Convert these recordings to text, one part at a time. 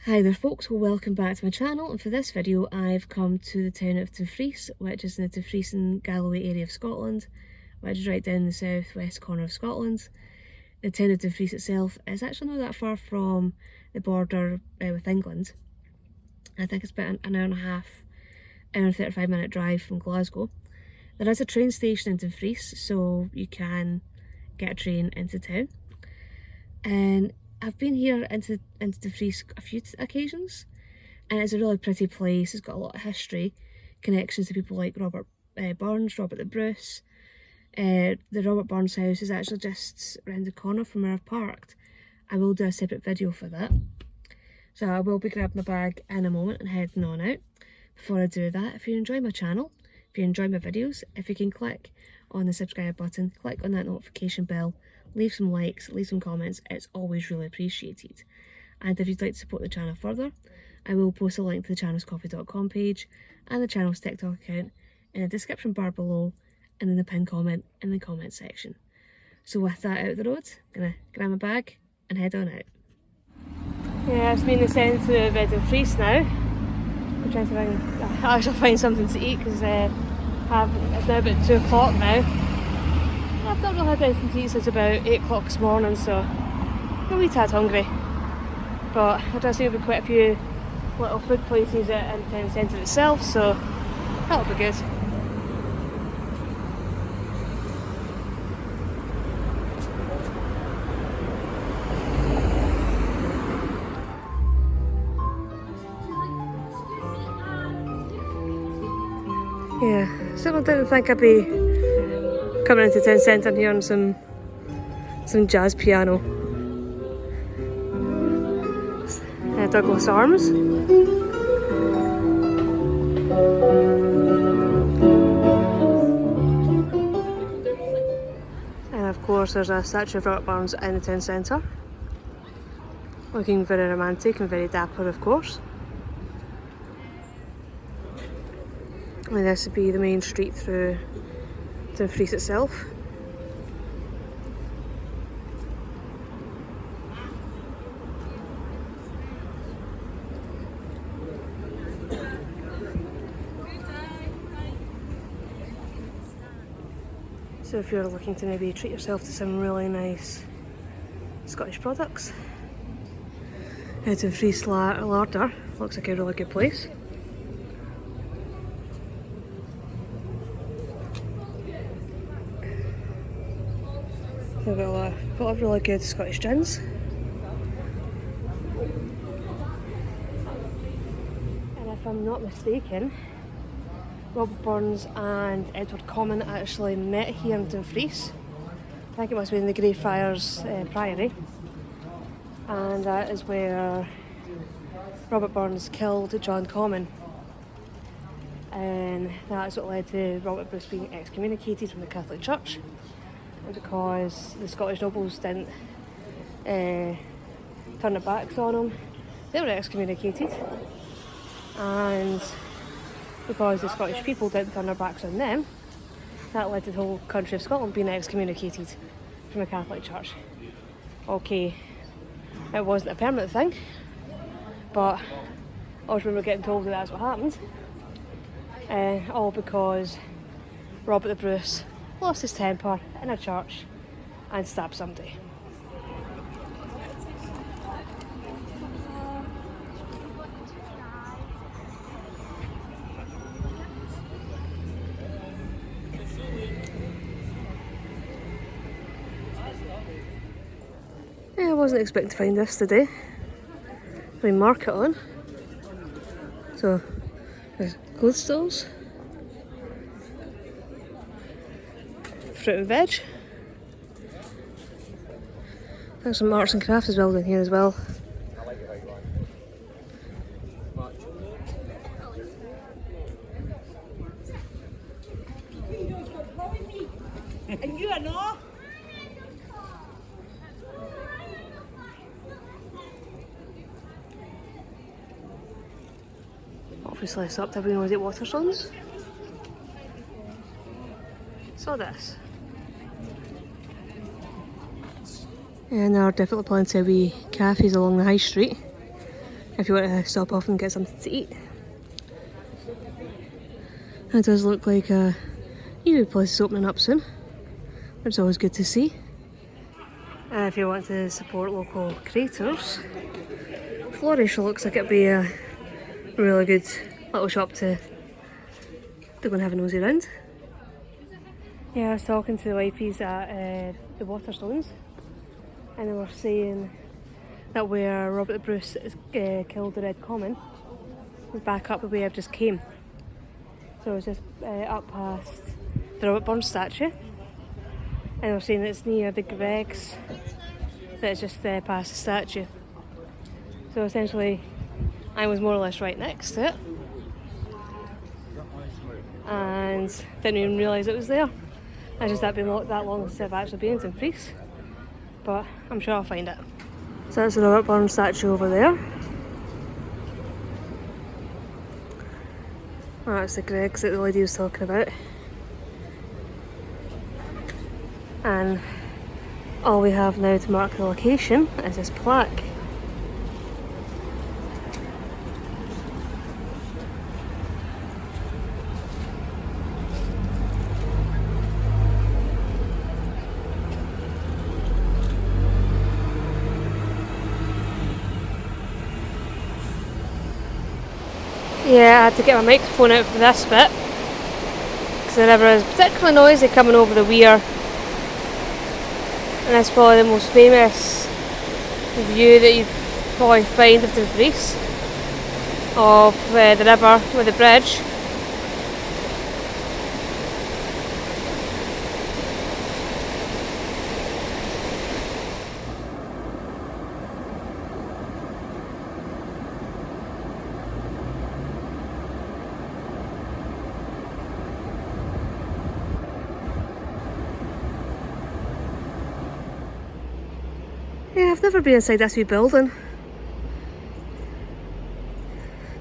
Hi there folks, well welcome back to my channel, and for this video I've come to the town of Dumfries, which is in the Dumfries and Galloway area of Scotland, which is right down the south-west corner of Scotland. The town of Dumfries itself is actually not that far from the border with England. I think it's about an hour and a half, hour and 35-minute drive from Glasgow. There is a train station in Dumfries, so you can get a train into town. And I've been here into Dumfries a few occasions, and it's a really pretty place. It's got a lot of history, connections to people like Robert Burns, Robert the Bruce. The Robert Burns house is actually just around the corner from where I've parked. I will do a separate video for that. So I will be grabbing my bag in a moment and heading on out. Before I do that, if you enjoy my channel, if you enjoy my videos, if you can click on the subscribe button, click on that notification bell, leave some likes, leave some comments, it's always really appreciated. And if you'd like to support the channel further, I will post a link to the channel's coffee.com page and the channel's TikTok account in the description bar below and in the pinned comment in the comment section. So with that out the road, I'm going to grab my bag and head on out. Yeah, it's me in the centre of Dumfries now. I'm trying to actually find something to eat because it's now about 2 o'clock now. I've not really had anything to eat since about 8 o'clock this morning, so I'm a wee tad hungry. But there does seem to be quite a few little food places in the town centre itself, so that'll be good. Yeah, certainly didn't think I'd be coming into town centre and hearing some jazz piano. Douglas Arms. And of course there's a statue of Robert Burns in the town centre. Looking very romantic and very dapper, of course. And this would be the main street through Dumfries itself. So if you're looking to maybe treat yourself to some really nice Scottish products, Dumfries Larder looks like a really good place. They've got a lot of really good Scottish gins. And if I'm not mistaken, Robert Burns and Edward Comyn actually met here in Dumfries. I think it must have been the Greyfriars Priory. And that is where Robert Burns killed John Comyn. And that's what led to Robert Bruce being excommunicated from the Catholic Church. Because the Scottish nobles didn't turn their backs on him, they were excommunicated, and because the Scottish people didn't turn their backs on them, that led to the whole country of Scotland being excommunicated from the Catholic Church. Okay, it wasn't a permanent thing, but I always remember getting told that that's what happened, all because Robert the Bruce lost his temper in a church and stabbed somebody. Yeah, I wasn't expecting to find this today. We market on. So there's clothes stalls, fruit and veg. There's some arts and crafts as well down here as well. And you are not? Obviously it's up to everyone was at Waterstones. So this. And there are definitely plenty of wee cafes along the high street. if you want to stop off and get something to eat. It does look like a new place is opening up soon, which is always good to see. And if you want to support local creators, Flourish looks like it'd be a really good little shop to go and have a nosy round. Yeah, I was talking to the wifeys at the Waterstones, and they were saying that where Robert the Bruce killed the Red Comyn was back up the way I've just came. So it was just up past the Robert Burns statue, and they were saying that it's near the Greggs, that it's just past the statue. So essentially I was more or less right next to it and didn't even realise it was there. I just had been that long since I've actually been in Dumfries, but I'm sure I'll find it. So that's the Robert Burns statue over there. That's the Greggs that the lady was talking about. And all we have now to mark the location is this plaque. Yeah, I had to get my microphone out for this bit because it never is particularly noisy coming over the weir, and that's probably the most famous view that you'd probably find of Dumfries, of the river with the bridge. Yeah, I've never been inside this wee building.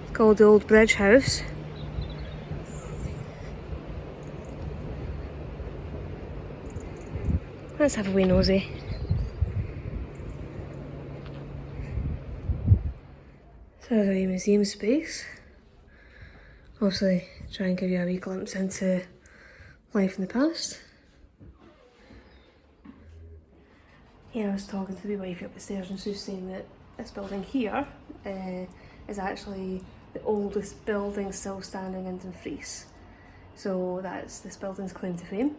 It's called the Old Bridge House. Let's have a wee nosy. So there's a wee museum space. Obviously try and give you a wee glimpse into life in the past. Yeah, I was talking to the wifey up the stairs and she was saying that this building here is actually the oldest building still standing in Dumfries. So that's this building's claim to fame.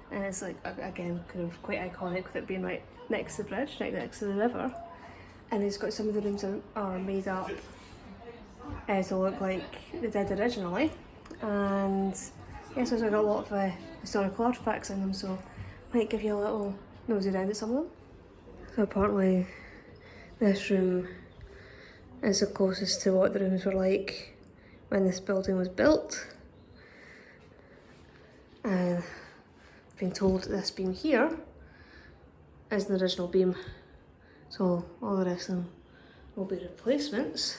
And it's like, again, kind of quite iconic with it being right next to the bridge, right next to the river. And it's got some of the rooms are made up to look like they did originally. And yeah, so it's got a lot of historical artefacts in them, so I might give you a little nosy around at some of them. So apparently this room is the closest to what the rooms were like when this building was built. And I've been told that this beam here is the original beam. So all the rest of them will be replacements.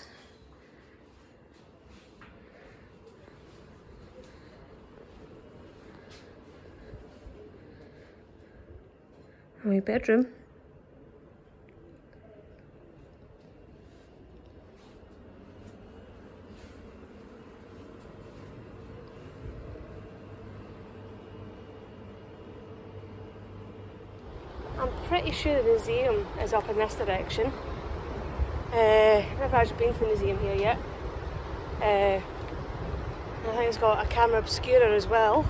A wee bedroom. I'm pretty sure the museum is up in this direction. I've never actually been to the museum here yet. I think it's got a camera obscura as well.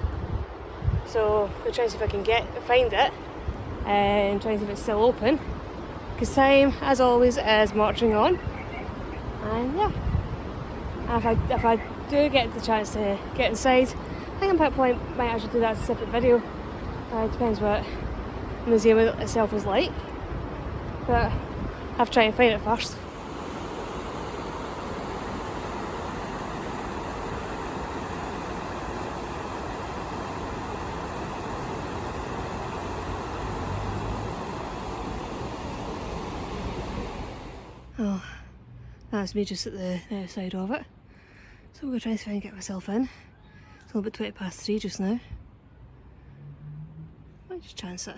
So we'll try and see if I can find it and try and see if it's still open. Because time, as always, is marching on. And yeah, if I do get the chance to get inside, I think I might actually do that as a separate video. It depends what the museum itself is like, but I have to try and find it first. Oh, that's me just at the outside of it. So we're trying to try and get myself in. It's a little bit 3:20 just now. Might just chance it.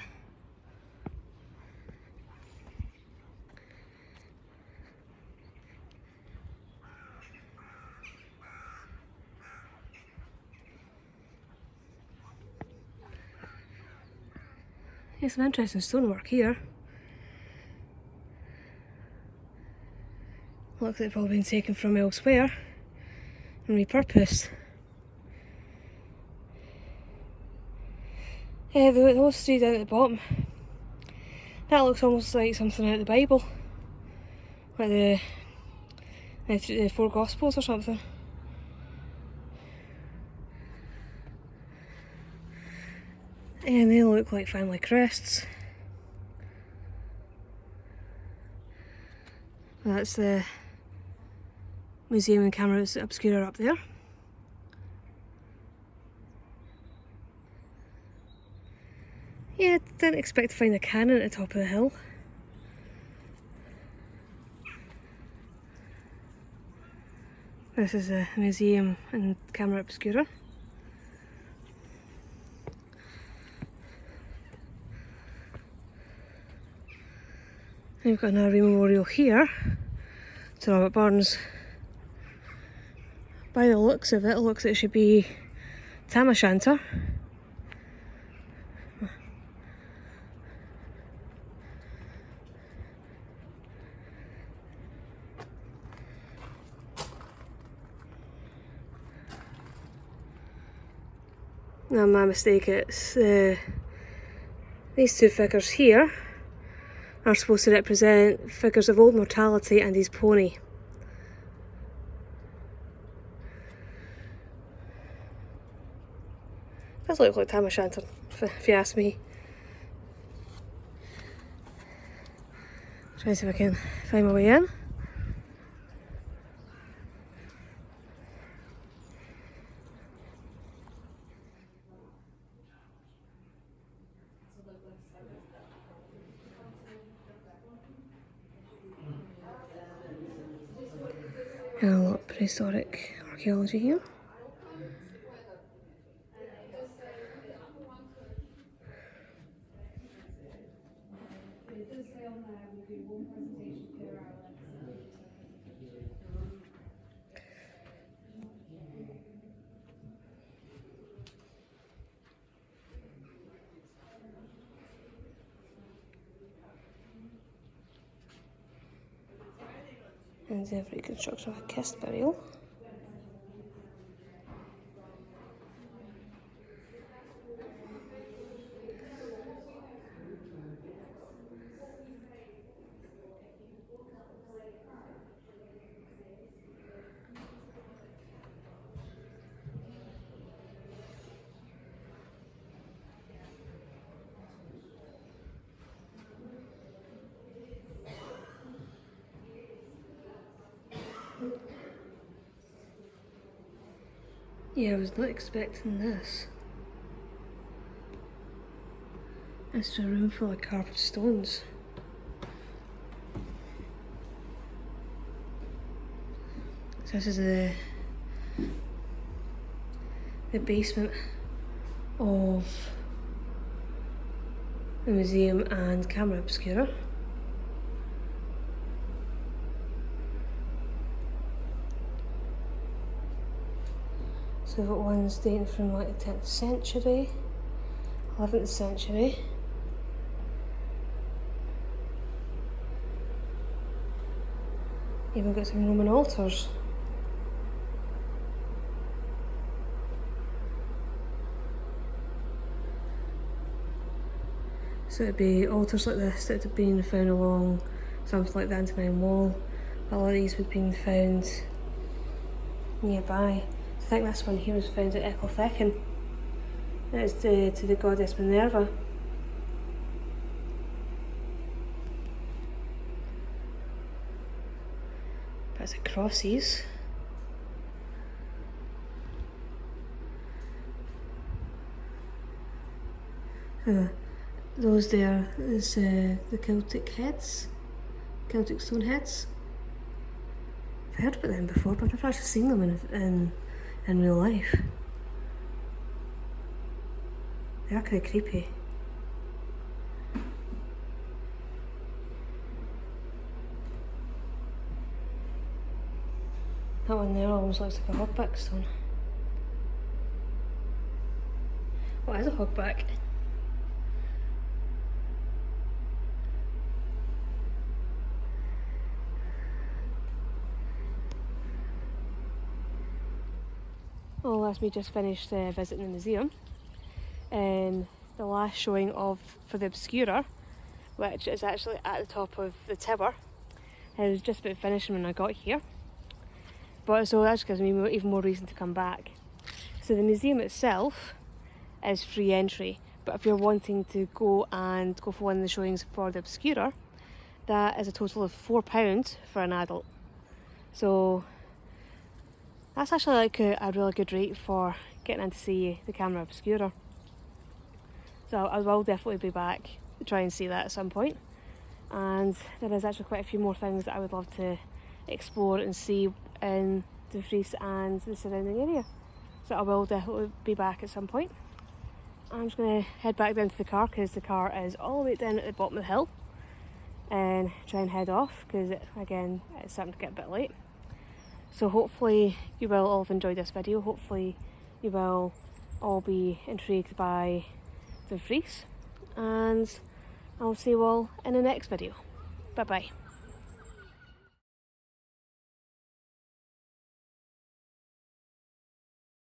Yeah, some interesting stonework here. Looks like it's probably been taken from elsewhere and repurposed. Yeah, those three down at the bottom. That looks almost like something out of the Bible. Like the four Gospels or something. And they look like family crests. That's the museum and cameras obscura up there. Yeah, didn't expect to find a cannon at the top of the hill. This is a museum and camera obscura. And we've got another memorial here to Robert Burns. By the looks of it, it looks like it should be Tam O'Shanter. No, my mistake, it's these two figures here are supposed to represent figures of old mortality and his pony. Does look like Tam O'Shanter, if you ask me. Try and see if I can find my way in. And a lot of prehistoric archaeology here. And the reconstruction of a kist burial. Yeah, I was not expecting this. It's a room full of carved stones. So this is the basement of the museum and camera obscura. So we've got ones dating from like the 10th century, 11th century. Even got some Roman altars. So it'd be altars like this that have been found along something like the Antonine Wall. A lot of these would have been found nearby. I think this one here was found at Eclofechan. It's to the goddess Minerva. That's the crosses. Those there is the Celtic heads, Celtic stone heads. I've heard about them before, but I've never actually seen them in real life. They are kind of creepy. That one there almost looks like a hogback stone. What is a hogback? Well, that's me just finished visiting the museum, and the last showing for the Obscura, which is actually at the top of the tower. It was just about finishing when I got here, but so that just gives me even more reason to come back. So the museum itself is free entry, but if you're wanting to go for one of the showings for the Obscura, that is a total of £4 for an adult. So that's actually like a really good rate for getting in to see the camera Obscura. So I will definitely be back to try and see that at some point. And there is actually quite a few more things that I would love to explore and see in Dumfries and the surrounding area. So I will definitely be back at some point. I'm just going to head back down to the car because the car is all the way down at the bottom of the hill, and try and head off because again it's starting to get a bit late. So hopefully you will all have enjoyed this video. Hopefully you will all be intrigued by Dumfries, and I'll see you all in the next video. Bye bye.